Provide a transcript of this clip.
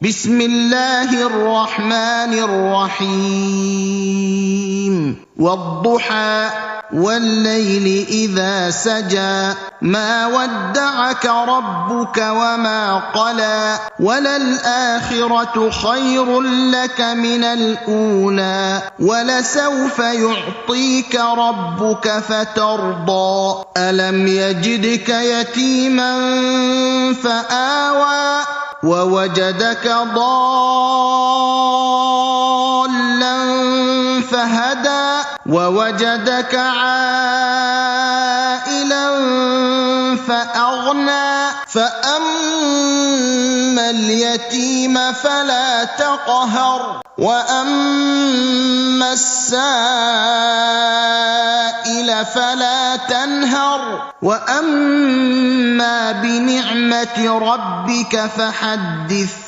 بسم الله الرحمن الرحيم والضحى والليل إذا سجى ما ودعك ربك وما قلى وللآخرة خير لك من الأولى ولسوف يعطيك ربك فترضى ألم يجدك يتيما فآوى ووجدك ضالا فهدى ووجدك عائلا فأغنى فأما اليتيم فلا تقهر وأما السائل فلا تنهر وأما بنعمة ربك فحدث